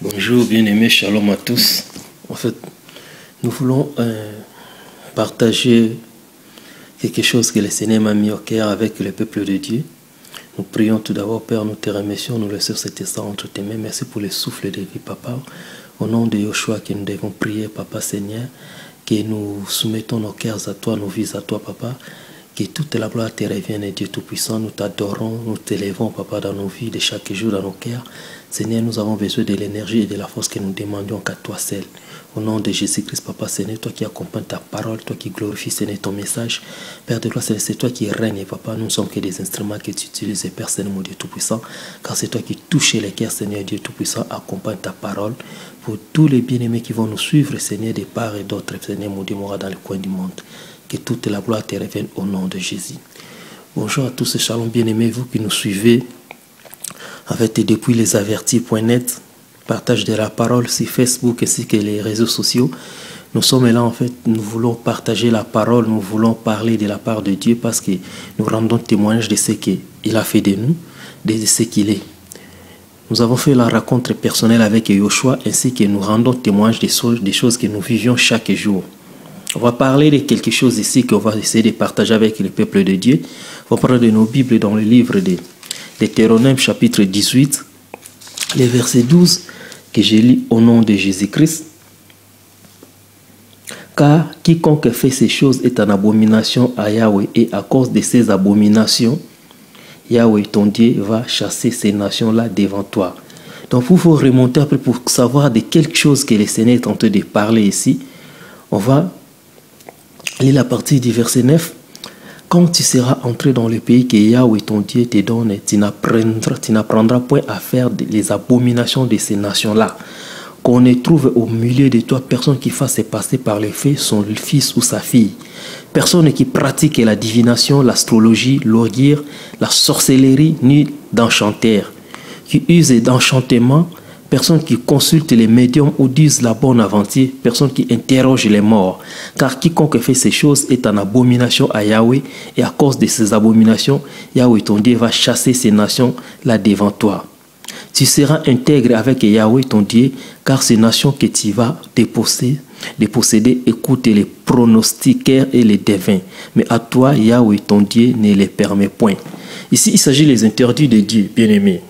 Bonjour, bien-aimés, shalom à tous. En fait, nous voulons partager quelque chose que le Seigneur m'a mis au cœur avec le peuple de Dieu. Nous prions tout d'abord, Père, nous te remercions, nous laissons cet instant entre tes mains. Merci pour le souffle de vie, Papa. Au nom de Yoshua que nous devons prier, Papa Seigneur, que nous soumettons nos cœurs à toi, nos vies à toi, Papa. Que toute la gloire te revienne, Dieu Tout-Puissant. Nous t'adorons, nous t'élèvons, Papa, dans nos vies de chaque jour, dans nos cœurs. Seigneur, nous avons besoin de l'énergie et de la force que nous demandions qu'à toi seul. Au nom de Jésus-Christ, Papa, Seigneur, toi qui accompagnes ta parole, toi qui glorifies, Seigneur, ton message. Père de gloire, c'est toi qui règnes, Papa. Nous ne sommes que des instruments que tu utilises, Père, Seigneur, mon Dieu Tout-Puissant. Car c'est toi qui touches les cœurs, Seigneur, Dieu Tout-Puissant. Accompagne ta parole pour tous les bien-aimés qui vont nous suivre, Seigneur, de part et d'autre, Seigneur, mon Dieu, moi, dans le coin du monde. Que toute la gloire te revienne au nom de Jésus. Bonjour à tous et shalom bien-aimés, vous qui nous suivez avec depuis lesavertis.net, partage de la parole sur Facebook ainsi que les réseaux sociaux. Nous sommes là en fait, nous voulons partager la parole, nous voulons parler de la part de Dieu parce que nous rendons témoignage de ce qu'il a fait de nous, de ce qu'il est. Nous avons fait la rencontre personnelle avec Yoshua ainsi que nous rendons témoignage des choses que nous vivions chaque jour. On va parler de quelque chose ici qu'on va essayer de partager avec le peuple de Dieu. On va parler de nos Bibles dans le livre de Deutéronome chapitre 18, le verset 12 que je lis au nom de Jésus-Christ. Car quiconque fait ces choses est en abomination à Yahweh et à cause de ces abominations, Yahweh ton Dieu va chasser ces nations-là devant toi. Donc il faut remonter après pour savoir de quelque chose que le Seigneur est en train de parler ici. On va lire la partie du verset 9. Quand tu seras entré dans le pays que Yahweh ton Dieu te donne, tu n'apprendras point à faire les abominations de ces nations-là. Qu'on ne trouve au milieu de toi personne qui fasse passer par le feu son fils ou sa fille. Personne qui pratique la divination, l'astrologie, l'orgueil, la sorcellerie, ni d'enchanteur. Qui use d'enchantement. Personne qui consulte les médiums ou disent la bonne aventure, personne qui interroge les morts. Car quiconque fait ces choses est en abomination à Yahweh, et à cause de ces abominations, Yahweh ton Dieu va chasser ces nations là devant toi. Tu seras intègre avec Yahweh ton Dieu, car ces nations que tu vas déposséder écoutent les pronostiquaires et les devins. Mais à toi, Yahweh ton Dieu ne les permet point. Ici, il s'agit des interdits de Dieu, bien-aimés.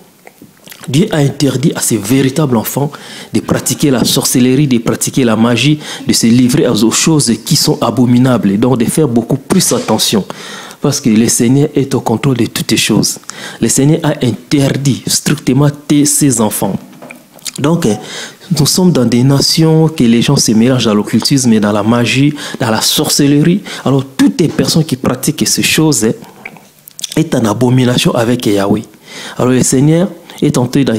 Dieu a interdit à ses véritables enfants de pratiquer la sorcellerie, de pratiquer la magie, de se livrer aux choses qui sont abominables, et donc de faire beaucoup plus attention. Parce que le Seigneur est au contrôle de toutes les choses. Le Seigneur a interdit strictement ses enfants. Donc, nous sommes dans des nations que les gens se mélangent dans l'occultisme et dans la magie, dans la sorcellerie. Alors, toutes les personnes qui pratiquent ces choses est en abomination avec Yahweh. Alors, le Seigneur est tenté de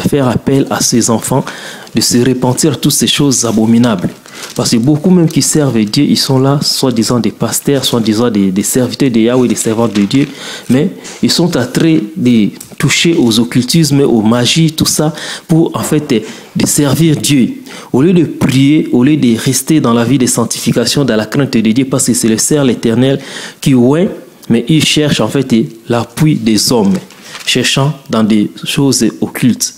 faire appel à ses enfants de se repentir de toutes ces choses abominables. Parce que beaucoup même qui servent Dieu, ils sont là, soi-disant des pasteurs, soi-disant des serviteurs de Yahweh, des servantes de Dieu, mais ils sont en train de toucher aux occultismes, aux magies, tout ça, pour en fait de servir Dieu. Au lieu de prier, au lieu de rester dans la vie de sanctification, dans la crainte de Dieu, parce que c'est le Seigneur l'Éternel qui oint, mais il cherche en fait l'appui des hommes, cherchant dans des choses occultes.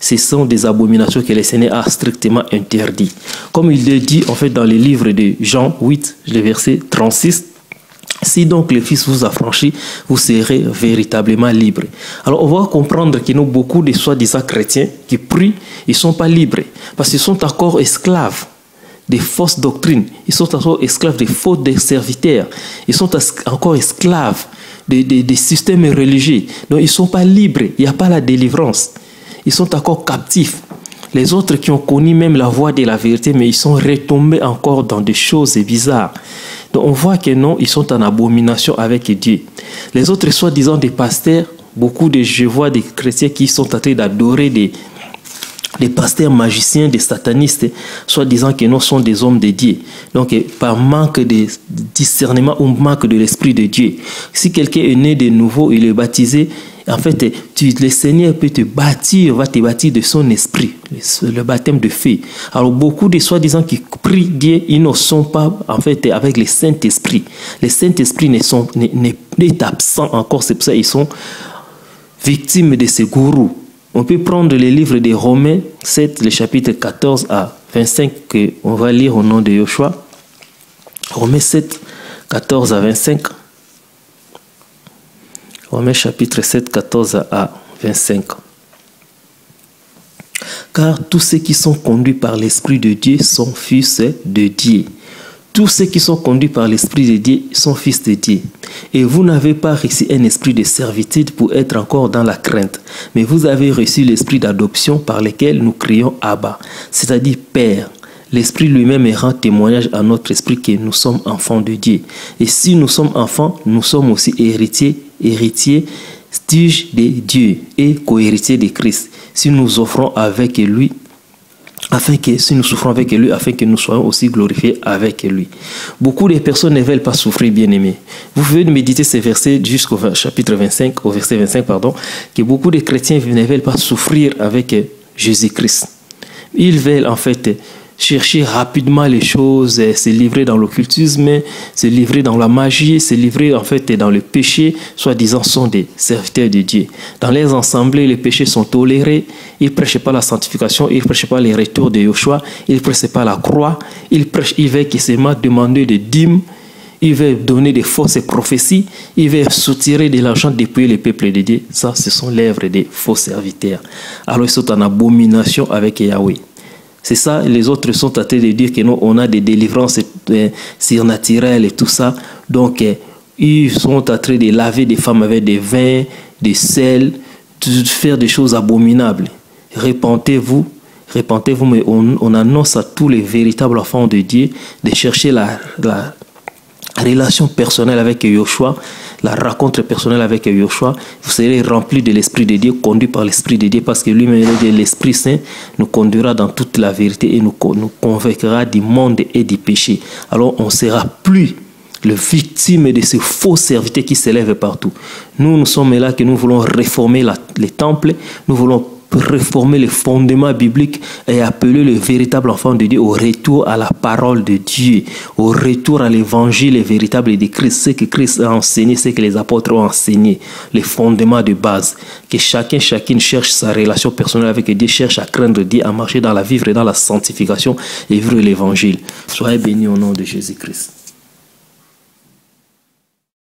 Ce sont des abominations que le Seigneur a strictement interdites. Comme il le dit en fait dans le livre de Jean 8, le verset 36, « Si donc le Fils vous affranchit, vous serez véritablement libres. » Alors on va comprendre qu'il y a beaucoup de soi-disant chrétiens qui prient, ils ne sont pas libres, parce qu'ils sont encore esclaves des fausses doctrines, ils sont encore esclaves des faux serviteurs, ils sont encore esclaves des systèmes religieux. Donc ils ne sont pas libres, il n'y a pas la délivrance. Ils sont encore captifs. Les autres qui ont connu même la voie de la vérité, mais ils sont retombés encore dans des choses bizarres. Donc on voit que non, ils sont en abomination avec Dieu. Les autres, soi-disant des pasteurs, je vois des chrétiens qui sont en train d'adorer des pasteurs magiciens, des satanistes, soi-disant que nous sont des hommes de Dieu. Donc, par manque de discernement ou manque de l'Esprit de Dieu. Si quelqu'un est né de nouveau, il est baptisé, en fait, le Seigneur peut te bâtir, va te bâtir de son esprit, le baptême de feu. Alors, beaucoup de soi-disant qui prient Dieu, ils ne sont pas, en fait, avec le Saint-Esprit. Le Saint-Esprit n'est absent encore, c'est pour ça qu'ils sont victimes de ces gourous. On peut prendre les livres des Romains 7, le chapitre 14 à 25, qu'on va lire au nom de Yoshua. Romains 7, 14 à 25. Romains chapitre 7, 14 à 25. Car tous ceux qui sont conduits par l'Esprit de Dieu sont fils de Dieu. Tous ceux qui sont conduits par l'Esprit de Dieu sont fils de Dieu. Et vous n'avez pas reçu un esprit de servitude pour être encore dans la crainte, mais vous avez reçu l'esprit d'adoption par lequel nous crions Abba, c'est-à-dire Père. L'Esprit lui-même rend témoignage à notre esprit que nous sommes enfants de Dieu. Et si nous sommes enfants, nous sommes aussi héritiers de Dieu et co-héritiers de Christ. Si nous offrons avec lui, si nous souffrons avec lui, afin que nous soyons aussi glorifiés avec lui. Beaucoup de personnes ne veulent pas souffrir, bien-aimés. Vous pouvez méditer ces versets jusqu'au chapitre 25, au verset 25, que beaucoup de chrétiens ne veulent pas souffrir avec Jésus-Christ. Ils veulent en fait chercher rapidement les choses, se livrer dans l'occultisme, se livrer dans la magie, se livrer en fait dans le péché, soi-disant sont des serviteurs de Dieu. Dans les assemblées, les péchés sont tolérés, ils ne prêchent pas la sanctification, ils ne prêchent pas les retours de Yoshua, ils ne prêchent pas la croix, ils veulent seulement demander des dîmes, ils veulent donner des fausses prophéties, ils veulent soutirer de l'argent depuis le peuple de Dieu. Ça, ce sont l'œuvre des faux serviteurs. Alors ils sont en abomination avec Yahweh. C'est ça, les autres sont en train de dire que nous, on a des délivrances surnaturelles et tout ça. Donc, ils sont en train de laver des femmes avec des vins, des sels, de faire des choses abominables. Repentez-vous, mais on annonce à tous les véritables enfants de Dieu de chercher la relation personnelle avec Yoshua, la rencontre personnelle avec Yoshua. Vous serez remplis de l'Esprit de Dieu, conduit par l'Esprit de Dieu, parce que lui-même, l'Esprit Saint, nous conduira dans toute la vérité et nous convaincra du monde et du péché. Alors, on ne sera plus le victime de ces faux serviteurs qui s'élèvent partout. Nous sommes là que nous voulons réformer les temples, nous voulons réformer les fondements bibliques et appeler le véritable enfant de Dieu au retour à la parole de Dieu, au retour à l'évangile véritable de Christ, ce que Christ a enseigné, ce que les apôtres ont enseigné, les fondements de base. Que chacune cherche sa relation personnelle avec Dieu, cherche à craindre Dieu, à marcher dans la vivre et dans la sanctification et vivre l'évangile. Soyez bénis au nom de Jésus-Christ.